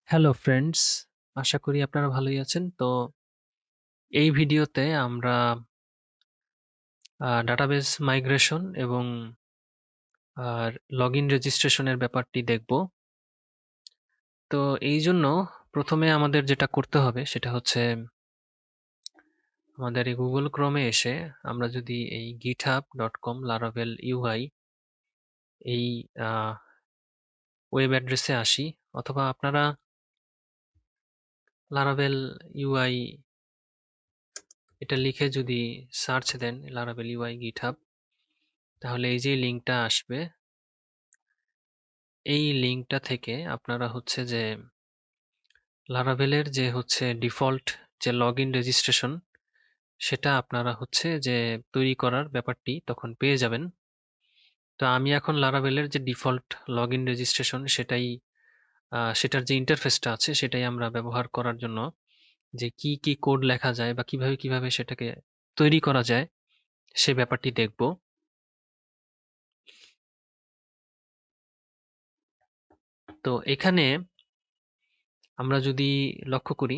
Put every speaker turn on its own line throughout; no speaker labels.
Hello friends, আশা করি আপনারা ভালোই আছেন। তো এই ভিডিওতে আমরা ডাটাবেস মাইগ্রেশন এবং লগইন রেজিস্ট্রেশনের ব্যাপারটি দেখব। তো এই জন্য প্রথমে আমাদের যেটা করতে হবে সেটা হচ্ছে আমাদের এই গুগল ক্রোমে এসে আমরা যদি এই github.com laravel UI এই ওয়েব অ্যাড্রেসে আসি, অথবা আপনারা laravel UI এটা লিখে যদি সার্চ দেন laravel UI github, তাহলে এই যে লিঙ্কটা আসবে, এই লিঙ্কটা থেকে আপনারা হচ্ছে যে লারাভেলের যে হচ্ছে ডিফল্ট যে লগ ইন রেজিস্ট্রেশন, সেটা আপনারা হচ্ছে যে তৈরি করার ব্যাপারটি তখন পেয়ে যাবেন। তো আমি এখন লারাভেলের যে ডিফল্ট লগ ইন রেজিস্ট্রেশন সেটার যে ইন্টারফেসটা আছে সেটাই আমরা ব্যবহার করার জন্য যে কি কি কোড লেখা যায় বা কিভাবে কিভাবে সেটাকে তৈরি করা যায় সে ব্যাপারটি দেখব। তো এখানে আমরা যদি লক্ষ্য করি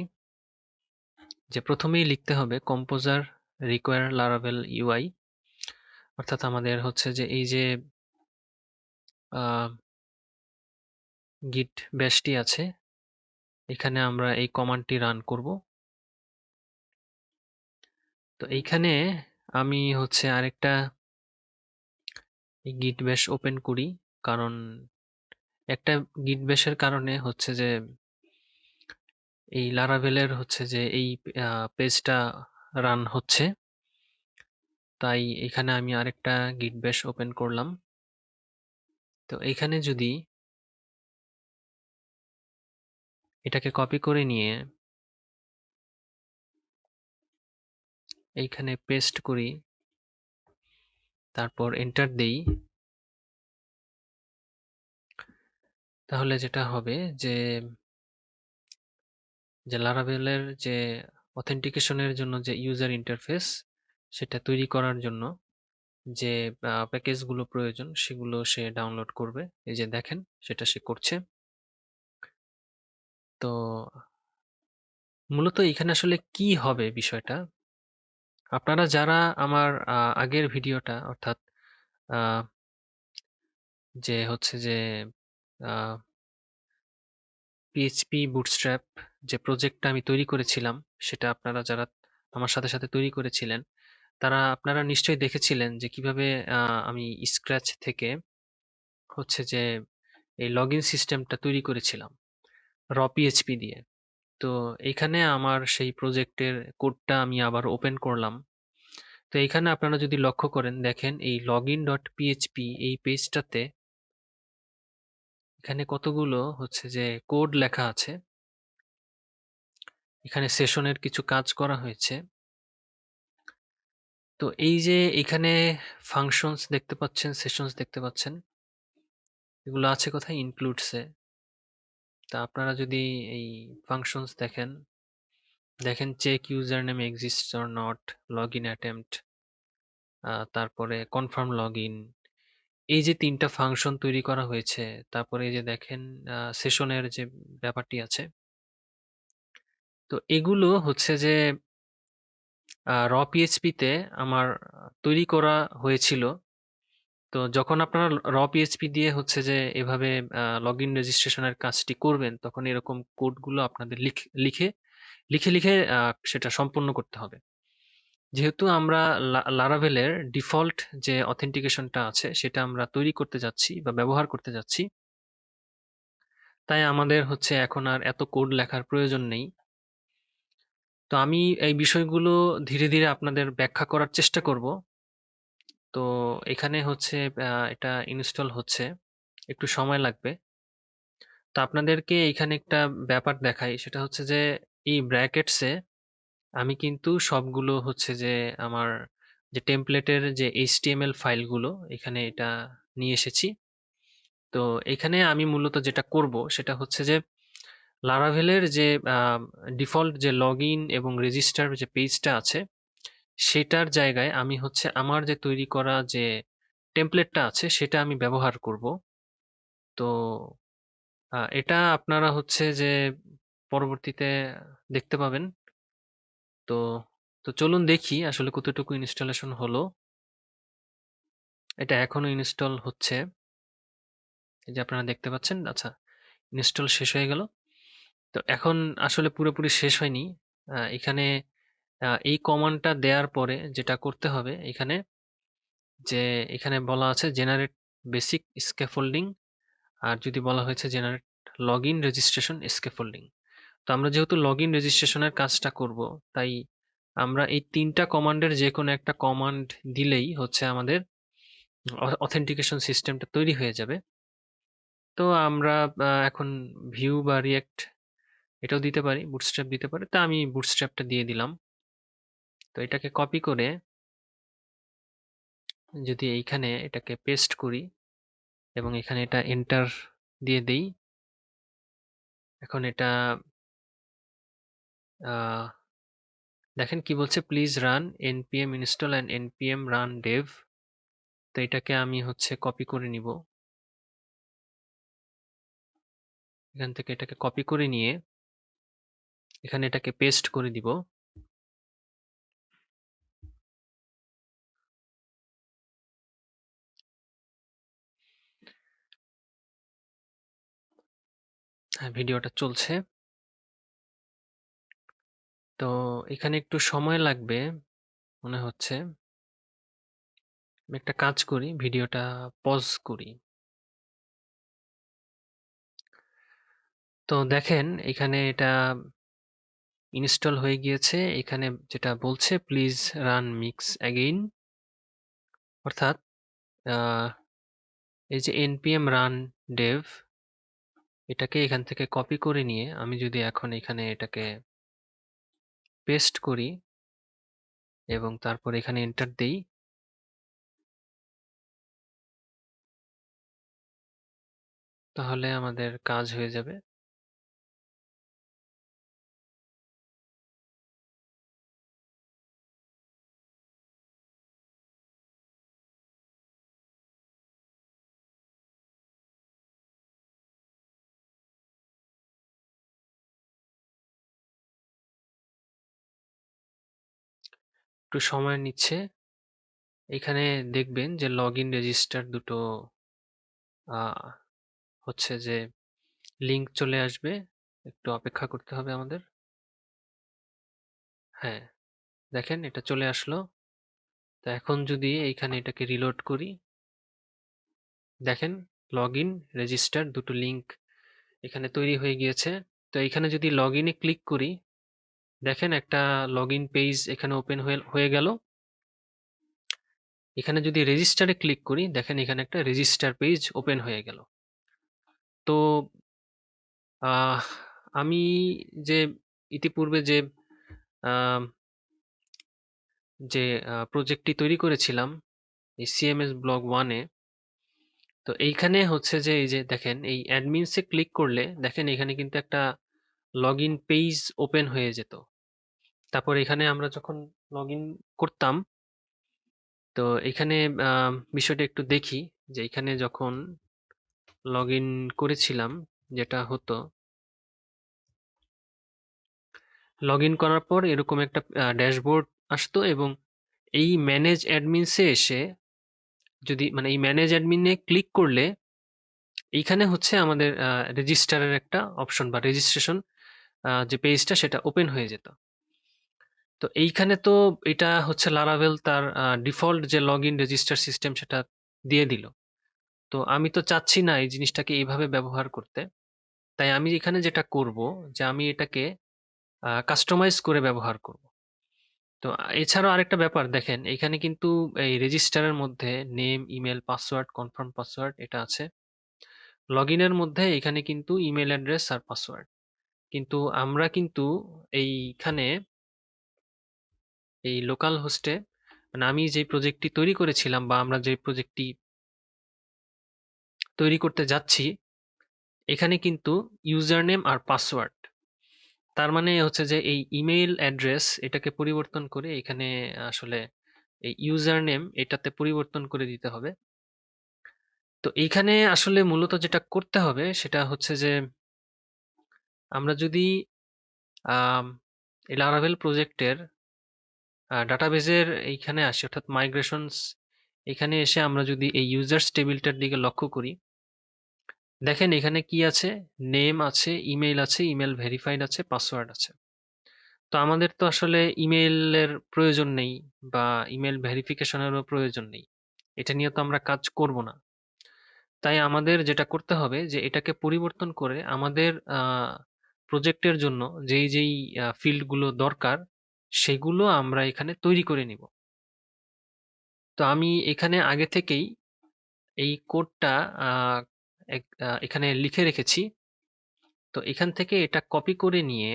যে প্রথমেই লিখতে হবে কম্পোজার রিকোয়ার লারাভেল ইউআই, অর্থাৎ আমাদের হচ্ছে যে এই যে গিট ব্যাশটি আছে, এখানে আমরা এই কমান্ডটি রান করব। তো এইখানে আমি হচ্ছে আরেকটা গিট ব্যাশ ওপেন করি, কারণ একটা গিট ব্যাশের কারণে হচ্ছে যে এই লারাভেলের হচ্ছে যে এই পেজটা রান হচ্ছে, তাই এখানে আমি আরেকটা গিট ব্যাশ ওপেন করলাম। তো এখানে যদি এটাকে কপি করে নিয়ে এইখানে পেস্ট করি, তারপর এন্টার দেই, তাহলে যেটা হবে যে লারাভেলের যে অথেন্টিকেশনের জন্য যে ইউজার ইন্টারফেস সেটা তৈরি করার জন্য যে প্যাকেজগুলো প্রয়োজন সেগুলো সে ডাউনলোড করবে। এই যে দেখেন সেটা সে করছে। তো মূলত এখানে আসলে কি হবে বিষয়টা, আপনারা যারা আমার আগের ভিডিওটা, অর্থাৎ যে হচ্ছে যে পিএইচপি বুটস্ট্র্যাপ যে প্রজেক্টটা আমি তৈরি করেছিলাম, সেটা আপনারা যারা আমার সাথে সাথে তৈরি করেছিলেন তারা আপনারা নিশ্চয়ই দেখেছিলেন যে কিভাবে আমি স্ক্র্যাচ থেকে হচ্ছে যে এই লগ ইন সিস্টেমটা তৈরি করেছিলাম র পিএইচপি দিয়ে। তো এইখানে আমার সেই প্রজেক্টের কোডটা আমি আবার ওপেন করলাম। তো এইখানে আপনারা যদি লক্ষ্য করেন, দেখেন এই login.php এই পেজটাতে এখানে কতগুলো হচ্ছে যে কোড লেখা আছে। এখানে সেশনের কিছু কাজ করা হয়েছে। তো এই যে এখানে ফাংশনস দেখতে পাচ্ছেন, সেশনস দেখতে পাচ্ছেন, এগুলো আছে কোথায়? ইনক্লুডসে। তা আপনারা যদি এই ফাংশনস দেখেন, দেখেন check user name exist or not, log in attempt, তারপরে কনফার্ম লগ ইন, এই যে তিনটা ফাংশন তৈরি করা হয়েছে। তারপরে এই যে দেখেন সেশনের যে ব্যাপারটি আছে। তো এগুলো হচ্ছে যে র পিএইচপিতে আমার তৈরি করা হয়েছিল। তো যখন আপনারা র পিএইচপি দিয়ে হচ্ছে যে এভাবে লগ ইন রেজিস্ট্রেশনের কাজটি করবেন, তখন এরকম কোডগুলো আপনাদের লিখে লিখে লিখে সেটা সম্পন্ন করতে হবে। যেহেতু আমরা লারাভেলের ডিফল্ট যে অথেন্টিকেশনটা আছে সেটা আমরা তৈরি করতে যাচ্ছি বা ব্যবহার করতে যাচ্ছি, তাই আমাদের হচ্ছে এখন আর এত কোড লেখার প্রয়োজন নেই। তো আমি এই বিষয়গুলো ধীরে ধীরে আপনাদের ব্যাখ্যা করার চেষ্টা করব। তো এখানে হচ্ছে এটা ইনস্টল হচ্ছে, একটু সময় লাগবে। তো আপনাদেরকে এখানে একটা ব্যাপার দেখাই, সেটা হচ্ছে যে এই ব্র্যাকেটসে আমি কিন্তু সবগুলো হচ্ছে যে আমার যে টেমপ্লেটের যে এইচটিএমএল ফাইলগুলো এখানে এটা নিয়ে এসেছি। তো এখানে আমি মূলত যেটা করব সেটা হচ্ছে যে লারাভেলের যে ডিফল্ট যে লগ ইন এবং রেজিস্টার যে পেজটা আছে সেটার জায়গায় আমি হচ্ছে আমার যে তৈরি করা যে টেমপ্লেটটা আছে সেটা আমি ব্যবহার করব। তো এটা আপনারা হচ্ছে যে পরবর্তীতে দেখতে পাবেন। তো তো চলুন দেখি আসলে কতটুকু ইনস্টলেশন হলো। এটা এখনো ইনস্টল হচ্ছে। এই যে আপনারা দেখতে পাচ্ছেন। আচ্ছা, ইনস্টল শেষ হয়ে গেল। তো এখন আসলে পুরোপুরি শেষ হয়নি। এখানে এই কমান্ডটা দেওয়ার পরে যেটা করতে হবে এখানে, যে এখানে বলা আছে জেনারেট বেসিক স্ক্যাফোল্ডিং, আর যদি বলা হয়েছে জেনারেট লগইন রেজিস্ট্রেশন স্ক্যাফোল্ডিং। তো আমরা যেহেতু লগইন রেজিস্ট্রেশনের কাজটা করব, তাই আমরা এই ৩টা কমান্ডের যেকোনো একটা কমান্ড দিলেই হচ্ছে আমাদের অথেন্টিকেশন সিস্টেমটা তৈরি হয়ে যাবে। তো আমরা এখন ভিউ বা রিঅ্যাক্ট এটাও দিতে পারি, বুটস্ট্র্যাপ দিতে পারি। তো আমি বুটস্ট্র্যাপটা দিয়ে দিলাম। তো এটাকে কপি করে যদি এইখানে এটাকে পেস্ট করি এবং এখানে এটা এন্টার দিয়ে দেই, এখন এটা দেখেন কি বলছে, please run npm install and npm run dev। তো এটাকে আমি হচ্ছে কপি করে নিব, এখান থেকে এটাকে কপি করে নিয়ে এখানে এটাকে পেস্ট করে দিব। হ্যাঁ, ভিডিওটা চলছে। তো এখানে একটু সময় লাগবে মনে হচ্ছে। আমি একটা কাজ করি, ভিডিওটা পজ করি। তো দেখেন এখানে এটা ইনস্টল হয়ে গিয়েছে। এখানে যেটা বলছে প্লিজ রান মিক্স অ্যাগেইন, অর্থাৎ এই যে npm run dev, এটাকে এখান থেকে কপি করে নিয়ে আমি যদি এখন এখানে এটাকে পেস্ট করি এবং তারপর এখানে এন্টার দেই, তাহলে আমাদের কাজ হয়ে যাবে। একটু সময় নিচ্ছে। এখানে দেখবেন যে লগ ইন রেজিস্টার দুটো হচ্ছে যে লিঙ্ক চলে আসবে। একটু অপেক্ষা করতে হবে আমাদের। হ্যাঁ, দেখেন এটা চলে আসলো। তো এখন যদি এইখানে এটাকে রিলোড করি, দেখেন লগ ইন রেজিস্টার দুটো লিঙ্ক এখানে তৈরি হয়ে গিয়েছে। তো এখানে যদি লগ ইনে ক্লিক করি, দেখেন একটা লগ ইন পেজ এখানে ওপেন হয়ে গেল। এখানে যদি রেজিস্টারে ক্লিক করি, দেখেন এখানে একটা রেজিস্টার পেজ ওপেন হয়ে গেল। তো আহ, আমি যে ইতিপূর্বে যে আহ, যে প্রজেক্টটি তৈরি করেছিলাম এই সিএমএস ব্লগ 1-এ, তো এইখানে হচ্ছে যে এই যে দেখেন এই অ্যাডমিনসে ক্লিক করলে দেখেন এখানে কিন্তু একটা লগ ইন পেজ ওপেন হয়ে যেত। তারপর এখানে আমরা যখন লগ ইন করতাম, তো এখানে বিষয়টা একটু দেখি যে এখানে যখন লগ ইন করেছিলাম যেটা হতো, লগ ইন করার পর এরকম একটা ড্যাশবোর্ড আসতো এবং এই ম্যানেজ অ্যাডমিনসে এসে যদি মানে এই ম্যানেজ অ্যাডমিনে ক্লিক করলে এইখানে হচ্ছে আমাদের রেজিস্টারের একটা অপশন বা রেজিস্ট্রেশন যে পেজটা সেটা ওপেন হয়ে যেত। তো এইখানে তো এটা হচ্ছে লারাভেল তার ডিফল্ট যে লগ ইন রেজিস্টার সিস্টেম সেটা দিয়ে দিল। তো আমি তো চাচ্ছি না এই জিনিসটাকে এইভাবে ব্যবহার করতে। তাই আমি এখানে যেটা করব যে আমি এটাকে কাস্টমাইজ করে ব্যবহার করব। তো এছাড়াও আরেকটা ব্যাপার দেখেন, এখানে কিন্তু এই রেজিস্টারের মধ্যে name, email, password, confirm password এটা আছে। লগ ইনের মধ্যে এখানে কিন্তু ইমেল অ্যাড্রেস আর পাসওয়ার্ড। কিন্তু আমরা কিন্তু এইখানে এই লোকাল হোস্টে মানে আমি যে প্রজেক্টটি তৈরি করেছিলাম বা আমরা যে প্রজেক্টটি তৈরি করতে যাচ্ছি, এখানে কিন্তু ইউজার নেম আর পাসওয়ার্ড, তার মানে হচ্ছে যে এই ইমেইল অ্যাড্রেস এটাকে পরিবর্তন করে এখানে আসলে এই ইউজার নেম এটাতে পরিবর্তন করে দিতে হবে। তো এইখানে আসলে মূলত যেটা করতে হবে সেটা হচ্ছে যে আমরা যদি এই লারাভেল প্রজেক্টের ডাটাবেজের এইখানে আসি, অর্থাৎ মাইগ্রেশনস এখানে এসে আমরা যদি এই ইউজার্স টেবিলটার দিকে লক্ষ্য করি, দেখেন এখানে কি আছে, নেম আছে, ইমেল আছে, ইমেল ভেরিফাইড আছে, পাসওয়ার্ড আছে। তো আমাদের তো আসলে ইমেইলের প্রয়োজন নেই বা ইমেল ভেরিফিকেশনেরও প্রয়োজন নেই, এটা নিয়ে তো আমরা কাজ করব না। তাই আমাদের যেটা করতে হবে যে এটাকে পরিবর্তন করে আমাদের প্রজেক্টের জন্য যেই যেই ফিল্ডগুলো দরকার সেগুলো আমরা এখানে তৈরি করে নিব। তো আমি এখানে আগে থেকেই এই কোডটা এখানে লিখে রেখেছি। তো এখান থেকে এটা কপি করে নিয়ে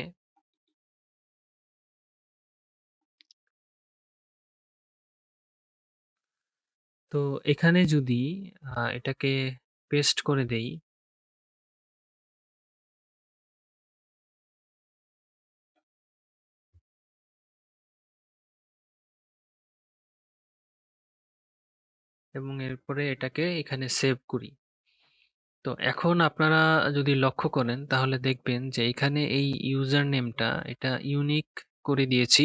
তো এখানে যদি এটাকে পেস্ট করে দেই, এবং এরপরে এটাকে এখানে সেভ করি। তো এখন আপনারা যদি লক্ষ্য করেন তাহলে দেখবেন যে এখানে এই ইউজার নেমটা এটা ইউনিক করে দিয়েছি,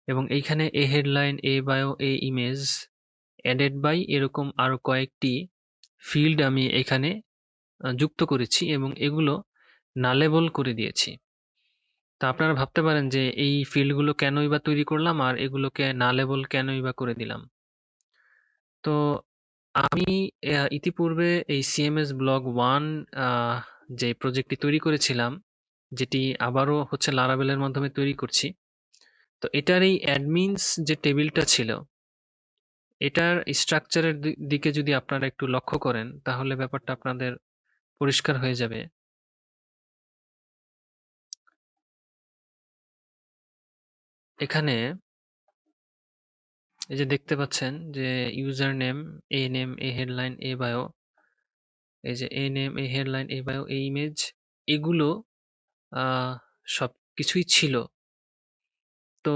এবং এইখানে a headline, a bio, a image, added by এরকম আরো কয়েকটি ফিল্ড আমি এখানে যুক্ত করেছি এবং এগুলো নালেবল করে দিয়েছি। তা আপনারা ভাবতে পারেন যে এই ফিল্ডগুলো কেনই বা তৈরি করলাম আর এগুলোকে নালেবল কেনই বা করে দিলাম। তো আমি ইতিপূর্বে এই সিএমএস ব্লগ ওয়ান যে প্রজেক্টটি তৈরি করেছিলাম, যেটি আবারও হচ্ছে লারাভেলের মাধ্যমে তৈরি করছি, তো এটার এই অ্যাডমিনস যে টেবিলটা ছিল, এটার স্ট্রাকচারের দিকে যদি আপনারা একটু লক্ষ্য করেন তাহলে ব্যাপারটা আপনাদের পরিষ্কার হয়ে যাবে। এখানে এই যে দেখতে পাচ্ছেন যে user name, A headline, a bio, এই যে a name, A headline, a bio, a image, এগুলো সব কিছুই ছিল। তো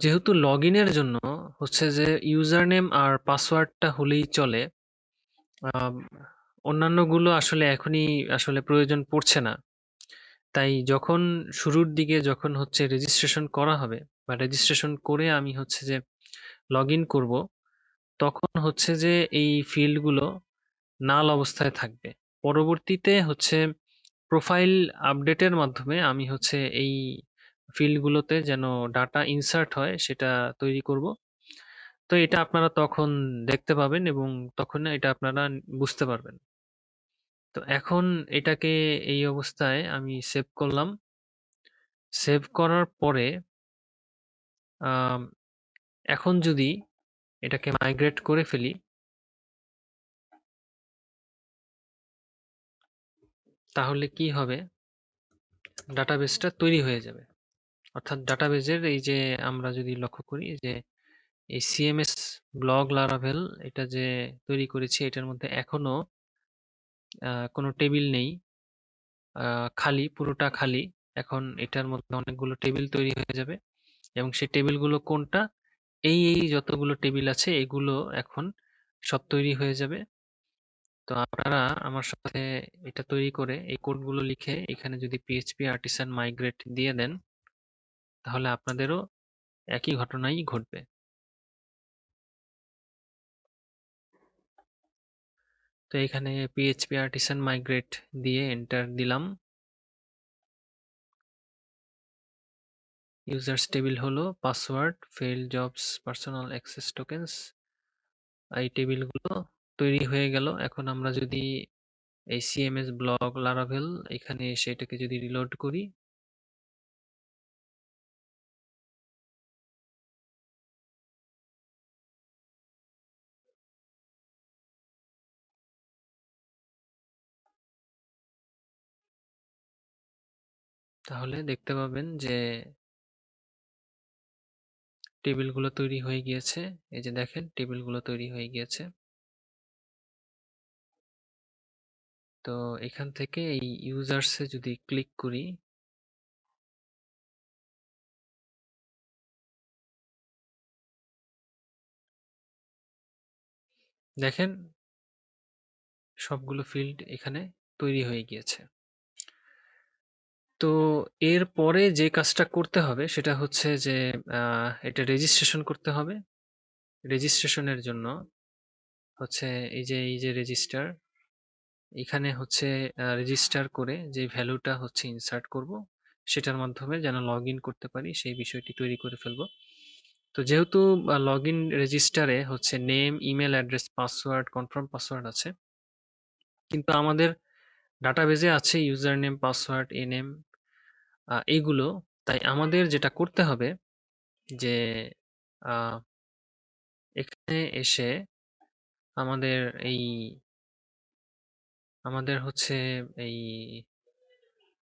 যেহেতু লগইনের জন্য হচ্ছে যে ইউজার নেম আর পাসওয়ার্ডটা হলেই চলে, আম, অন্যান্যগুলো আসলে এখনই আসলে প্রয়োজন পড়ছে না। তাই যখন শুরুর দিকে যখন হচ্ছে রেজিস্ট্রেশন করা হবে বা রেজিস্ট্রেশন করে আমি হচ্ছে যে লগ ইন করবো, তখন হচ্ছে যে এই ফিল্ডগুলো নাল অবস্থায় থাকবে। পরবর্তীতে হচ্ছে প্রোফাইল আপডেটের মাধ্যমে আমি হচ্ছে এই ফিল্ডগুলোতে যেন ডাটা ইনসার্ট হয় সেটা তৈরি করব। তো এটা আপনারা তখন দেখতে পাবেন এবং তখন এটা আপনারা বুঝতে পারবেন। তো এখন এটাকে এই অবস্থায় আমি সেভ করলাম। সেভ করার পরে আম, এখন যদি এটাকে মাইগ্রেট করে ফেলি তাহলে কি হবে, ডাটাবেসটা তৈরি হয়ে যাবে। অর্থাৎ ডাটাবেজের এই যে আমরা যদি লক্ষ্য করি যে এই সিএমএস ব্লগ লারাভেল এটা যে তৈরি করেছি এটার মধ্যে এখনো কোনো টেবিল নেই, খালি, পুরোটা খালি। এখন এটার মধ্যে অনেকগুলো টেবিল তৈরি হয়ে যাবে এবং সেই টেবিলগুলো কোনটা, এই যতগুলো টেবিল আছে এগুলো এখন সব তৈরি হয়ে যাবে। তো আপনারা আমার সাথে এটা তৈরি করে এই কোডগুলো লিখে এখানে যদি পিএইচপি আর্টিসান মাইগ্রেট দিয়ে দেন তাহলে আপনাদেরও একই ঘটনাই ঘটবে। তো এখানে পিএইচপি আর্টিসান মাইগ্রেট দিয়ে এন্টার দিলাম। ইউজার্স টেবিল হলো password, fail jobs, personal access tokens, এই টেবিলগুলো তৈরি হয়ে গেল। এখন আমরা যদি এই সিএমএস ব্লগ লারাভেল এখানে এসে এটাকে যদি রিলোড করি, তাহলে দেখতে পাবেন যে টেবিলগুলো তৈরি হয়ে গিয়েছে। এই যে দেখেন টেবিলগুলো তৈরি হয়ে গিয়েছে। তো এখান থেকে এই ইউজার্সে যদি ক্লিক করি, দেখেন সবগুলো ফিল্ড এখানে তৈরি হয়ে গিয়েছে। তো এরপরে যে কাজটা করতে হবে সেটা হচ্ছে যে এটা রেজিস্ট্রেশন করতে হবে। রেজিস্ট্রেশনের জন্য হচ্ছে এই যে রেজিস্টার, এখানে হচ্ছে রেজিস্টার করে যে ভ্যালুটা হচ্ছে ইনসার্ট করব, সেটার মাধ্যমে যেন লগ ইন করতে পারি সেই বিষয়টি তৈরি করে ফেলবো। তো যেহেতু লগ ইন রেজিস্টারে হচ্ছে name, email address, password, confirm password আছে, কিন্তু আমাদের ডাটাবেজে আছে ইউজার নেম, পাসওয়ার্ড, এনএম, এইগুলো। তাই আমাদের যেটা করতে হবে যে আহ, এখানে এসে আমাদের এই আমাদের হচ্ছে এই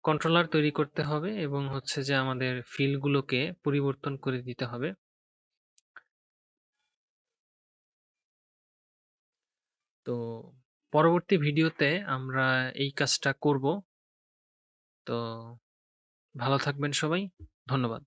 কন্ট্রোলার তৈরি করতে হবে এবং হচ্ছে যে আমাদের ফিল্ডগুলোকে পরিবর্তন করে দিতে হবে। তো পরবর্তী ভিডিওতে আমরা এই কাজটা করব। তো ভালো থাকবেন সবাই। ধন্যবাদ।